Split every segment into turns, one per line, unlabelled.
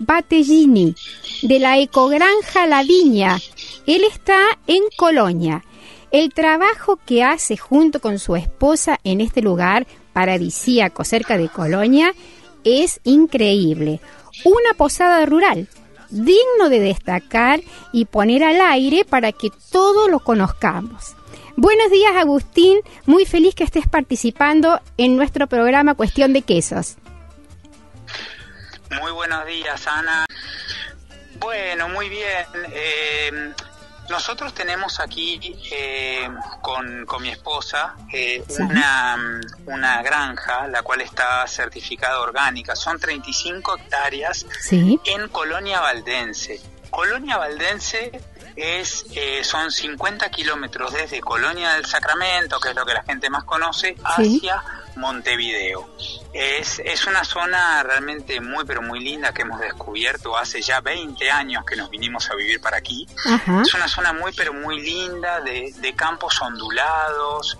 Battellini, de la Ecogranja La Viña. Él está en Colonia. El trabajo que hace junto con su esposa en este lugar paradisíaco cerca de Colonia es increíble. Una posada rural, digno de destacar y poner al aire para que todos lo conozcamos. Buenos días, Agustín. Muy feliz que estés participando en nuestro programa Cuestión de Quesos.
Muy buenos días, Ana. Bueno, muy bien. Nosotros tenemos aquí con mi esposa una granja, la cual está certificada orgánica. Son 35 hectáreas en Colonia Valdense. Colonia Valdense son 50 kilómetros desde Colonia del Sacramento, que es lo que la gente más conoce, hacia Montevideo. Es una zona realmente muy, pero muy linda que hemos descubierto hace ya 20 años que nos vinimos a vivir para aquí. Ajá. Es una zona muy, pero muy linda, de campos ondulados,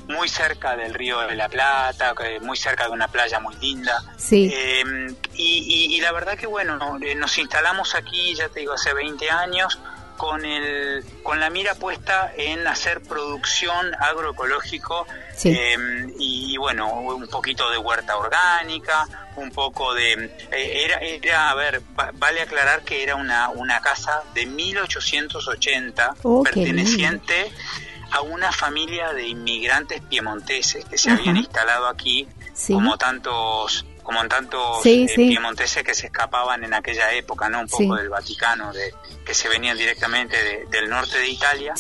muy cerca del Río de la Plata, muy cerca de una playa muy linda. Sí. Y la verdad que bueno, nos instalamos aquí, ya te digo, hace 20 años, con la mira puesta en hacer producción agroecológico, y bueno, un poquito de huerta orgánica, un poco de vale aclarar que era una casa de 1880, perteneciente a una familia de inmigrantes piemonteses que se habían instalado aquí, como tantos piemonteses que se escapaban en aquella época, ¿no? Un poco del Vaticano, que se venían directamente del norte de Italia,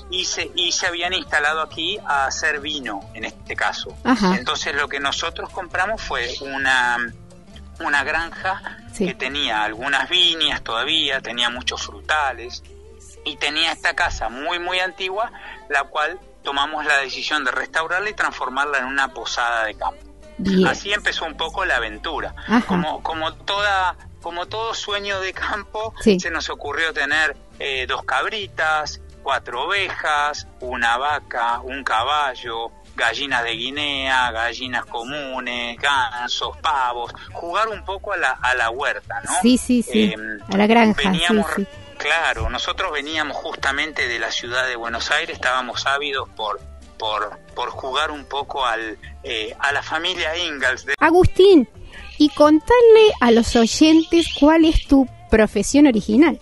y se habían instalado aquí a hacer vino, en este caso. Ajá. Entonces lo que nosotros compramos fue una granja que tenía algunas viñas todavía, tenía muchos frutales, y tenía esta casa muy, muy antigua, la cual tomamos la decisión de restaurarla y transformarla en una posada de campo. Bien. Así empezó un poco la aventura. Como todo sueño de campo, se nos ocurrió tener 2 cabritas, 4 ovejas, una vaca, un caballo, gallinas de Guinea, gallinas comunes, gansos, pavos, jugar un poco a la huerta, ¿no? A la granja. Claro, nosotros veníamos justamente de la ciudad de Buenos Aires, estábamos ávidos por jugar un poco a la familia Ingalls.
Agustín, y contarle a los oyentes cuál es tu profesión original.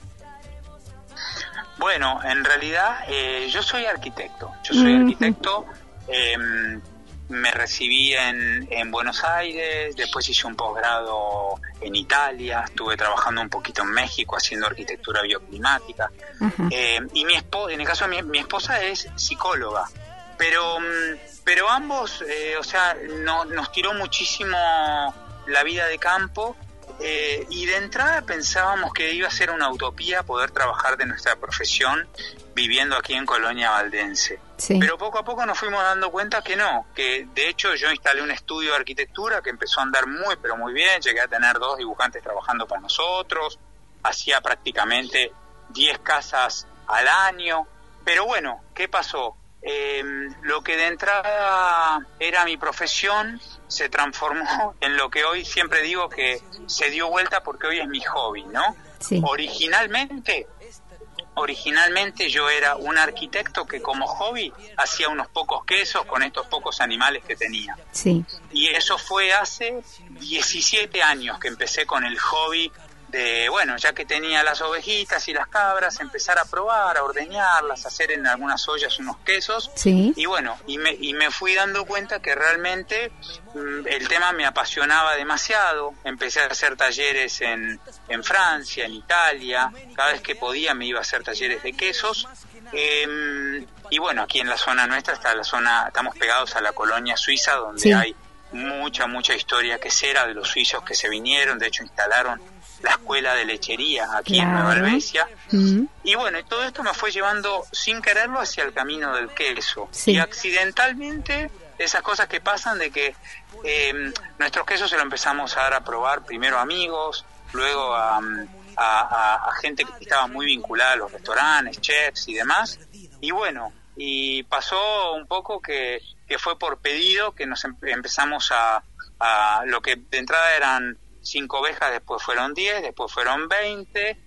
Bueno, en realidad yo soy arquitecto. Me recibí en Buenos Aires, después hice un posgrado en Italia, estuve trabajando un poquito en México haciendo arquitectura bioclimática. Y en el caso de mi esposa es psicóloga. Pero ambos, nos tiró muchísimo la vida de campo, y de entrada pensábamos que iba a ser una utopía poder trabajar de nuestra profesión viviendo aquí en Colonia Valdense. Pero poco a poco nos fuimos dando cuenta que no, que de hecho yo instalé un estudio de arquitectura que empezó a andar muy, pero muy bien, llegué a tener 2 dibujantes trabajando para nosotros, hacía prácticamente 10 casas al año, pero bueno, ¿qué pasó? Lo que de entrada era mi profesión se transformó en lo que hoy siempre digo que se dio vuelta porque hoy es mi hobby, ¿no? Originalmente yo era un arquitecto que como hobby hacía unos pocos quesos con estos pocos animales que tenía. Y eso fue hace 17 años que empecé con el hobby de, bueno, ya que tenía las ovejitas y las cabras, empezar a probar, a ordeñarlas, a hacer en algunas ollas unos quesos. Y bueno, y me fui dando cuenta que realmente el tema me apasionaba demasiado. Empecé a hacer talleres en Francia, en Italia, cada vez que podía me iba a hacer talleres de quesos. Y bueno, aquí en la zona nuestra estamos pegados a la colonia suiza, donde hay mucha historia quesera de los suizos que se vinieron, de hecho instalaron la escuela de lechería aquí en Nueva Helvecia. Y bueno, y todo esto me fue llevando sin quererlo hacia el camino del queso. Y accidentalmente, esas cosas que pasan de que nuestros quesos se lo empezamos a dar a probar primero a amigos, luego a gente que estaba muy vinculada a los restaurantes, chefs y demás. Y bueno, y pasó un poco que fue por pedido que nos empezamos a lo que de entrada eran 5 ovejas, después fueron 10, después fueron 20.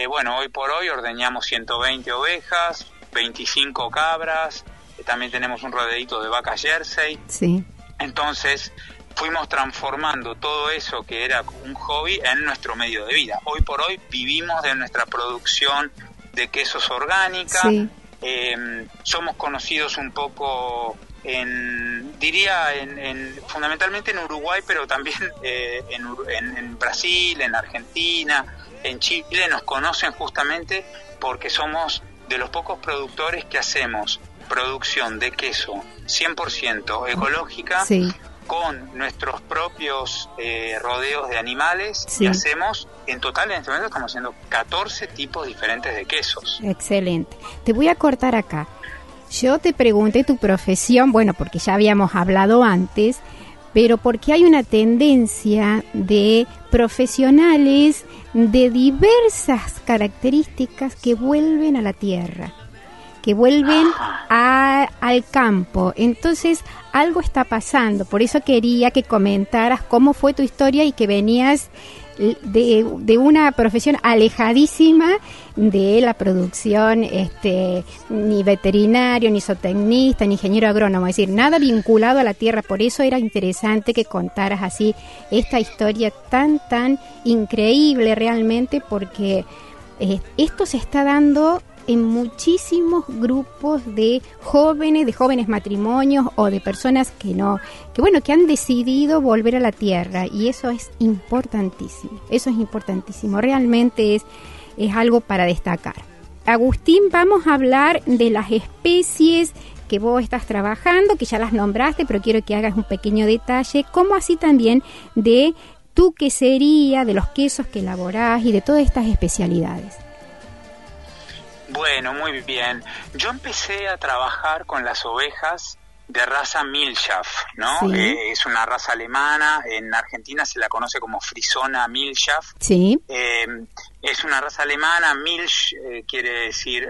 Bueno, hoy por hoy ordeñamos 120 ovejas, 25 cabras, también tenemos un rodeíto de vaca Jersey.
Sí.
Entonces fuimos transformando todo eso que era un hobby en nuestro medio de vida. Hoy por hoy vivimos de nuestra producción de quesos orgánica.
Sí.
Somos conocidos un poco fundamentalmente en Uruguay, pero también en Brasil, en Argentina, en Chile. Nos conocen justamente porque somos de los pocos productores que hacemos producción de queso 100% ecológica,
sí,
con nuestros propios rodeos de animales,
sí.
Y hacemos, en total en este momento estamos haciendo 14 tipos diferentes de quesos.
Excelente. Te voy a cortar acá. Yo te pregunté tu profesión, bueno, porque ya habíamos hablado antes, pero porque hay una tendencia de profesionales de diversas características que vuelven a la tierra, que vuelven al campo. Entonces, algo está pasando. Por eso quería que comentaras cómo fue tu historia y que venías de una profesión alejadísima de la producción, ni veterinario, ni zootecnista, ni ingeniero agrónomo, es decir, nada vinculado a la tierra. Por eso era interesante que contaras así esta historia tan increíble realmente, porque esto se está dando en muchísimos grupos de jóvenes matrimonios o de personas que han decidido volver a la tierra, y eso es importantísimo, realmente es algo para destacar. Agustín, vamos a hablar de las especies que vos estás trabajando, que ya las nombraste, pero quiero que hagas un pequeño detalle, como así también de tu quesería, de los quesos que elaborás y de todas estas especialidades.
Bueno, muy bien. Yo empecé a trabajar con las ovejas de raza Milchschaft, ¿no? Sí. Es una raza alemana. En Argentina se la conoce como Frisona Milchschaft.
Sí.
Es una raza alemana. Milch quiere decir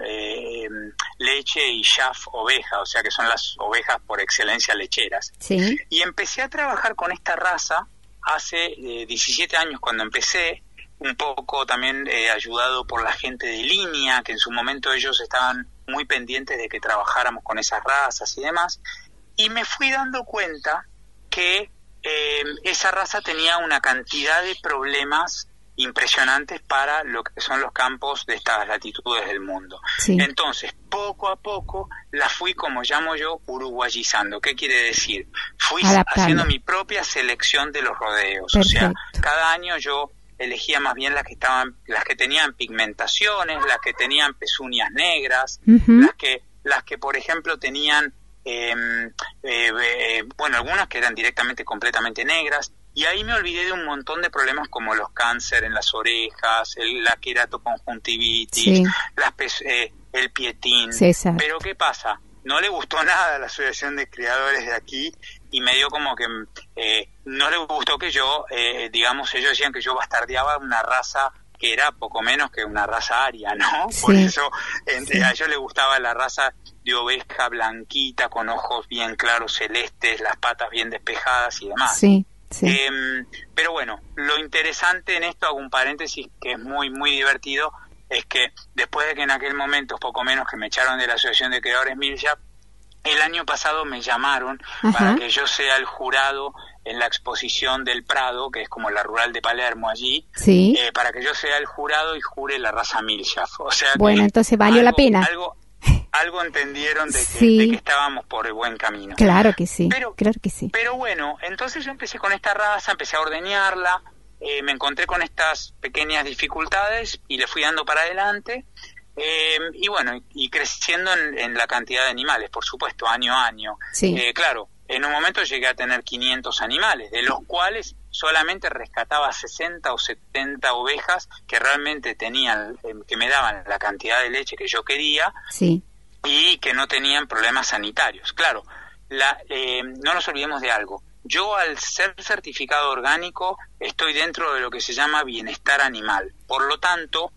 leche, y Schaft oveja, o sea que son las ovejas por excelencia lecheras.
Sí.
Y empecé a trabajar con esta raza hace 17 años cuando empecé. Un poco también ayudado por la gente de línea, que en su momento ellos estaban muy pendientes de que trabajáramos con esas razas y demás, y me fui dando cuenta que esa raza tenía una cantidad de problemas impresionantes para lo que son los campos de estas latitudes del mundo.
Sí.
Entonces, poco a poco la fui, como llamo yo, uruguayizando. ¿Qué quiere decir? Fui haciendo mi propia selección de los rodeos.
Perfecto.
O sea, cada año yo elegía más bien las que tenían pigmentaciones, las que tenían pezuñas negras,
uh-huh.
las que por ejemplo tenían algunas que eran directamente completamente negras, y ahí me olvidé de un montón de problemas como los cáncer en las orejas, la queratoconjuntivitis,
sí.
El pietín.
César.
Pero ¿qué pasa? No le gustó nada a la Asociación de Criadores de aquí, y me dio como que no le gustó que yo, ellos decían que yo bastardeaba una raza que era poco menos que una raza aria, ¿no?
Sí.
Por eso a ellos les gustaba la raza de oveja blanquita, con ojos bien claros celestes, las patas bien despejadas y demás.
Sí, sí.
Pero bueno, lo interesante en esto, hago un paréntesis que es muy, muy divertido, es que después de que en aquel momento, poco menos que me echaron de la Asociación de Criadores Milchschaft, el año pasado me llamaron
Ajá.
para que yo sea el jurado en la exposición del Prado, que es como la rural de Palermo allí,
sí.
Para que yo sea el jurado y jure la raza Milchschaft. O sea,
bueno, entonces valió la pena.
Algo entendieron de
sí.
de que estábamos por el buen camino.
Claro que sí,
claro que sí. Pero bueno, entonces yo empecé con esta raza, empecé a ordeñarla, me encontré con estas pequeñas dificultades y le fui dando para adelante, y creciendo en la cantidad de animales, por supuesto, año a año.
Sí.
Claro, en un momento llegué a tener 500 animales, de los cuales solamente rescataba 60 o 70 ovejas que realmente tenían, que me daban la cantidad de leche que yo quería,
sí.
y que no tenían problemas sanitarios. Claro, no nos olvidemos de algo. Yo, al ser certificado orgánico, estoy dentro de lo que se llama bienestar animal. Por lo tanto,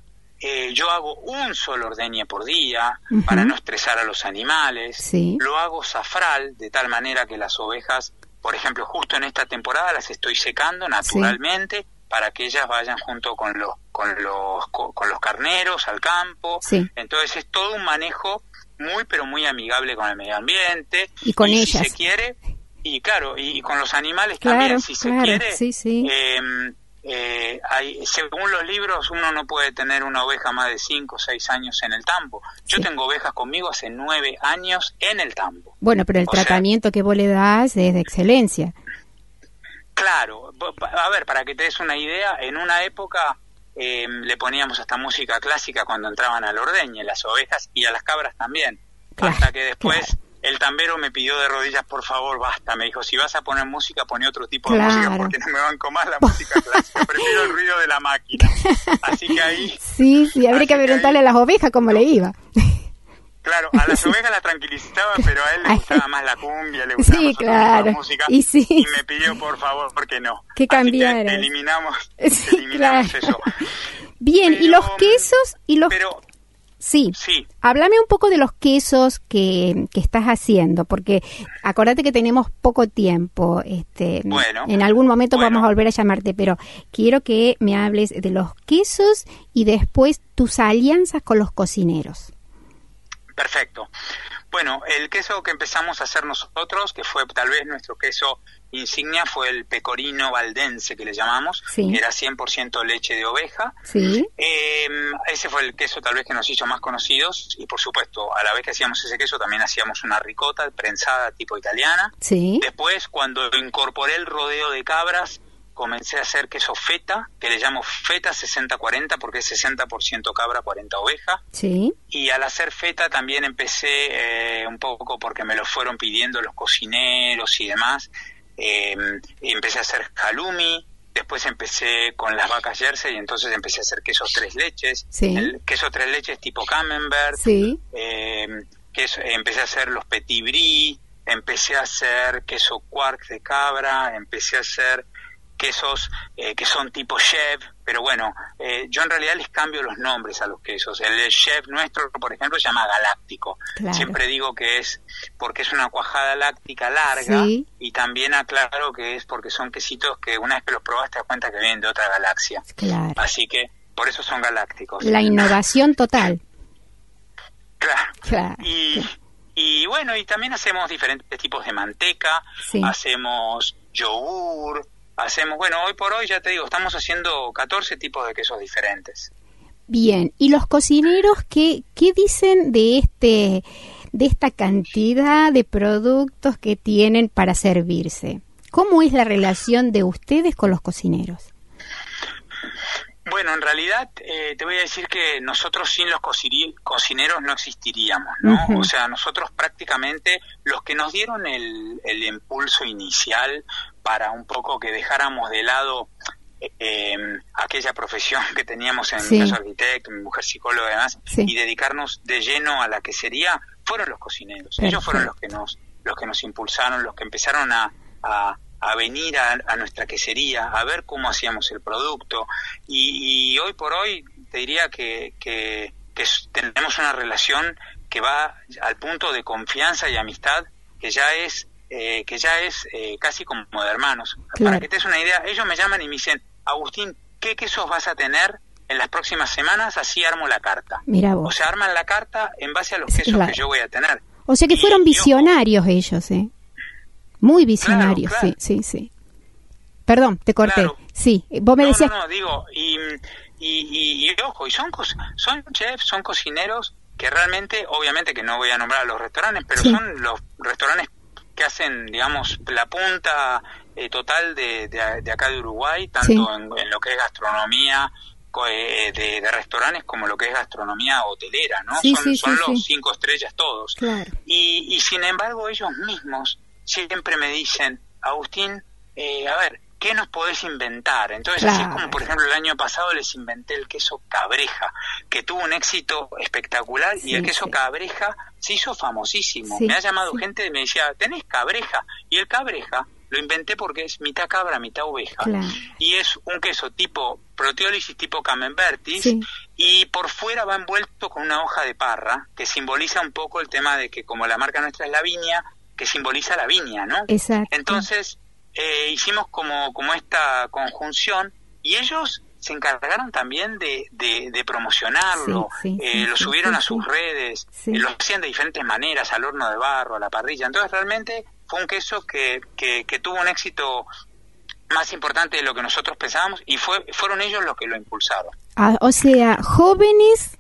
yo hago un solo ordeñe por día, uh-huh. para no estresar a los animales.
Sí.
Lo hago zafral, de tal manera que las ovejas, por ejemplo, justo en esta temporada las estoy secando naturalmente, sí. para que ellas vayan junto con los carneros al campo.
Sí.
Entonces es todo un manejo pero muy amigable con el medio ambiente.
Y con ellas.
Si se quiere, y claro, y con los animales
claro,
también, si se quiere.
Sí, sí.
Según los libros, uno no puede tener una oveja más de 5 o 6 años en el tambo. Yo tengo ovejas conmigo hace 9 años en el tambo.
Bueno, pero el tratamiento que vos le das es de excelencia.
Claro, a ver, para que te des una idea, en una época le poníamos hasta música clásica cuando entraban al ordeñe, las ovejas y a las cabras también, hasta que después el tambero me pidió de rodillas, por favor, basta, me dijo, si vas a poner música, poné otro tipo de música, porque no me banco más la música clásica, prefiero el ruido de la máquina. Así que ahí...
Sí, habría que preguntarle a las ovejas cómo le iba.
Claro, a las ovejas las tranquilizaba, pero a él le gustaba más la cumbia, le gustaba más la música, y me pidió por favor, porque no.
Que cambiara.
Así que eliminamos eso.
Bien, pero, ¿y los quesos?
Pero,
sí, háblame un poco de los quesos que estás haciendo, porque acordate que tenemos poco tiempo. En algún momento vamos a volver a llamarte, pero quiero que me hables de los quesos y después tus alianzas con los cocineros.
Perfecto. Bueno, el queso que empezamos a hacer nosotros, que fue tal vez nuestro queso insignia, fue el pecorino valdense, que le llamamos, que era 100% leche de oveja.
Sí.
Ese fue el queso tal vez que nos hizo más conocidos, y por supuesto, a la vez que hacíamos ese queso, también hacíamos una ricota prensada tipo italiana.
Sí.
Después, cuando incorporé el rodeo de cabras, comencé a hacer queso feta, que le llamo feta 60-40 porque es 60% cabra, 40 oveja.
Sí.
Y al hacer feta también empecé un poco porque me lo fueron pidiendo los cocineros y demás. Empecé a hacer halloumi, después empecé con las vacas jersey y entonces empecé a hacer quesos 3 leches.
Sí.
El queso 3 leches tipo camembert.
Sí.
Empecé a hacer los petit brie, empecé a hacer queso quark de cabra, empecé a hacer quesos que son tipo chèvre, pero bueno, yo en realidad les cambio los nombres a los quesos. El chèvre nuestro, por ejemplo, se llama galáctico. Claro. Siempre digo que es porque es una cuajada láctica larga, y también aclaro que es porque son quesitos que una vez que los probaste te das cuenta que vienen de otra galaxia.
Claro.
Así que por eso son galácticos.
La innovación total.
Claro. Y bueno, y también hacemos diferentes tipos de manteca, hacemos yogur, hoy por hoy, ya te digo, estamos haciendo 14 tipos de quesos diferentes.
Bien, ¿y los cocineros qué dicen de esta cantidad de productos que tienen para servirse? ¿Cómo es la relación de ustedes con los cocineros?
Bueno, en realidad te voy a decir que nosotros sin los cocineros no existiríamos, ¿no? Uh-huh. O sea, nosotros prácticamente los que nos dieron el impulso inicial para un poco que dejáramos de lado aquella profesión que teníamos en mi caso arquitecto, mi mujer psicóloga y demás, y dedicarnos de lleno a la quesería, fueron los cocineros. Perfecto. Ellos fueron los que nos impulsaron, los que empezaron a venir a nuestra quesería, a ver cómo hacíamos el producto, y hoy por hoy te diría que tenemos una relación que va al punto de confianza y amistad que ya es casi como de hermanos. Claro. Para que te des una idea, ellos me llaman y me dicen: Agustín, ¿qué quesos vas a tener en las próximas semanas? Así armo la carta.
Mira vos.
O sea, arman la carta en base a los quesos que yo voy a tener.
O sea que fueron visionarios ellos, Muy visionarios, claro. Sí. Perdón, te corté. Claro. Sí, vos me decías...
No, digo, y ojo, y son chefs, son cocineros que realmente, obviamente que no voy a nombrar a los restaurantes, pero son los restaurantes que hacen, digamos, la punta total de acá de Uruguay, tanto en lo que es gastronomía de restaurantes como lo que es gastronomía hotelera, ¿no? Son los 5 estrellas todos.
Claro.
Y sin embargo ellos mismos siempre me dicen: Agustín, a ver, ¿qué nos podés inventar? Entonces, así como por ejemplo el año pasado les inventé el queso cabreja, que tuvo un éxito espectacular, y el queso cabreja se hizo famosísimo. Me ha llamado gente y me decía: ¿tenés cabreja? Y el cabreja lo inventé porque es mitad cabra, mitad oveja. Claro. Y es un queso tipo proteólisis, tipo camembertis, y por fuera va envuelto con una hoja de parra, que simboliza un poco el tema de que como la marca nuestra es la viña, que simboliza la viña, ¿no?
Exacto.
Entonces hicimos como esta conjunción, y ellos se encargaron también de promocionarlo, lo subieron a sus redes, lo hacían de diferentes maneras, al horno de barro, a la parrilla. Entonces realmente fue un queso que tuvo un éxito más importante de lo que nosotros pensábamos, y fueron ellos los que lo impulsaron.
O sea, jóvenes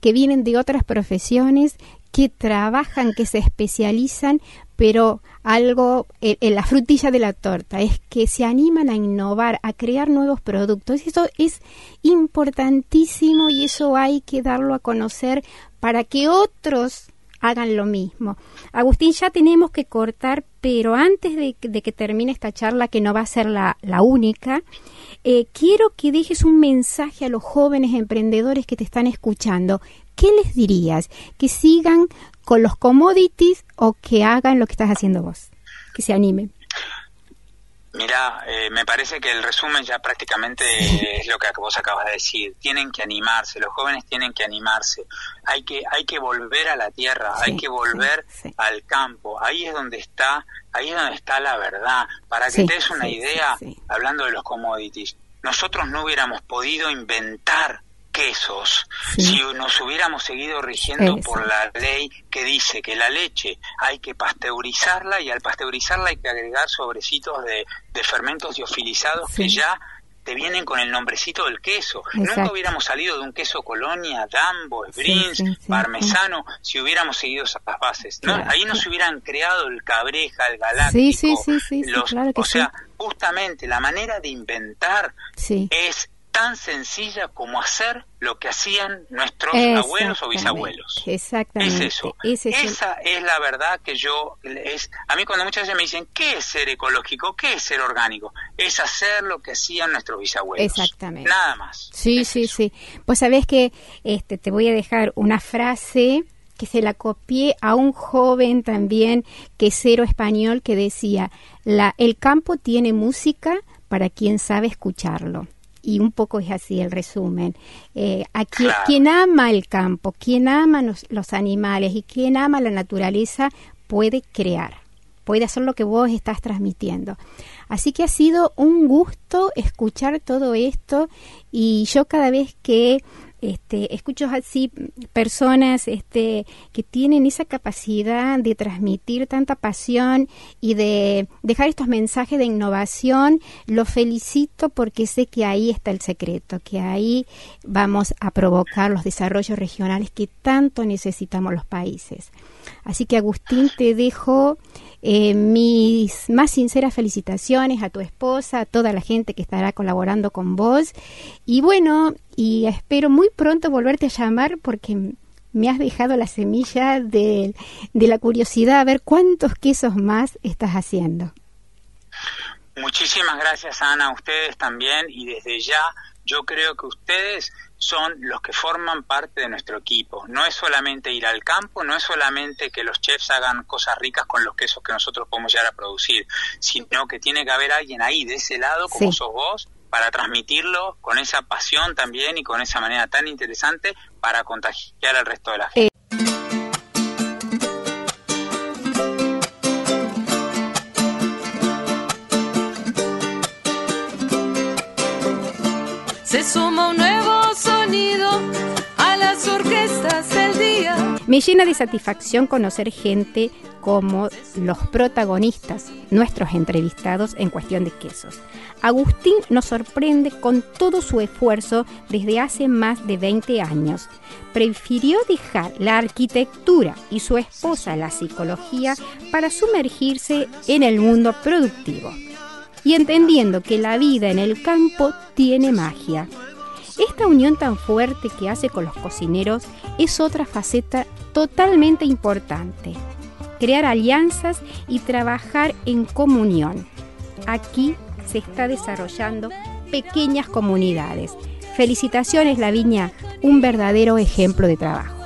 que vienen de otras profesiones, que trabajan, que se especializan, pero algo, la frutilla de la torta es que se animan a innovar, a crear nuevos productos. Eso es importantísimo y eso hay que darlo a conocer para que otros hagan lo mismo. Agustín, ya tenemos que cortar, pero antes de que termine esta charla, que no va a ser la única, quiero que dejes un mensaje a los jóvenes emprendedores que te están escuchando. ¿Qué les dirías? ¿Que sigan con los commodities o que hagan lo que estás haciendo vos? Que se animen.
Mira, me parece que el resumen ya prácticamente es lo que vos acabas de decir. Tienen que animarse, los jóvenes tienen que animarse. Hay que volver a la tierra, hay que volver al campo. Ahí es donde está la verdad. Para que te des una idea, hablando de los commodities, nosotros no hubiéramos podido inventar quesos si nos hubiéramos seguido rigiendo por la ley que dice que la leche hay que pasteurizarla, y al pasteurizarla hay que agregar sobrecitos de fermentos liofilizados que ya te vienen con el nombrecito del queso. Nunca hubiéramos salido de un queso Colonia, Dambo, Sbrins, Parmesano, si hubiéramos seguido esas bases. ¿No? Ahí no se hubieran creado el Cabreja, el Galáctico.
Claro que
justamente la manera de inventar es tan sencilla como hacer lo que hacían nuestros abuelos o bisabuelos.
Exactamente.
Es eso. Esa es la verdad que a mí cuando muchas veces me dicen, ¿qué es ser ecológico? ¿Qué es ser orgánico? Es hacer lo que hacían nuestros bisabuelos.
Exactamente.
Nada más.
Sí. Pues sabés que te voy a dejar una frase que se la copié a un joven también quesero español que decía, el campo tiene música para quien sabe escucharlo. Y un poco es así el resumen. Quien ama el campo, quien ama los animales y quien ama la naturaleza puede crear, puede hacer lo que vos estás transmitiendo. Así que ha sido un gusto escuchar todo esto, y yo cada vez que escucho así personas que tienen esa capacidad de transmitir tanta pasión y de dejar estos mensajes de innovación, los felicito porque sé que ahí está el secreto, que ahí vamos a provocar los desarrollos regionales que tanto necesitamos los países. Así que, Agustín, te dejo mis más sinceras felicitaciones a tu esposa, a toda la gente que estará colaborando con vos, y bueno, y espero muy pronto volverte a llamar porque me has dejado la semilla de la curiosidad a ver cuántos quesos más estás haciendo.
Muchísimas gracias, Ana, a ustedes también, y desde ya yo creo que ustedes son los que forman parte de nuestro equipo. No es solamente ir al campo, no es solamente que los chefs hagan cosas ricas con los quesos que nosotros podemos llegar a producir, sino que tiene que haber alguien ahí de ese lado, como sos vos, para transmitirlo con esa pasión también y con esa manera tan interesante para contagiar al resto de la gente.
Se suma un nuevo sonido a las orquestas del día.
Me llena de satisfacción conocer gente como los protagonistas, nuestros entrevistados en cuestión de quesos. Agustín nos sorprende con todo su esfuerzo desde hace más de 20 años. Prefirió dejar la arquitectura y su esposa la psicología para sumergirse en el mundo productivo. Y entendiendo que la vida en el campo tiene magia. Esta unión tan fuerte que hace con los cocineros es otra faceta totalmente importante. Crear alianzas y trabajar en comunión. Aquí se está desarrollando pequeñas comunidades. Felicitaciones, Lavinia, un verdadero ejemplo de trabajo.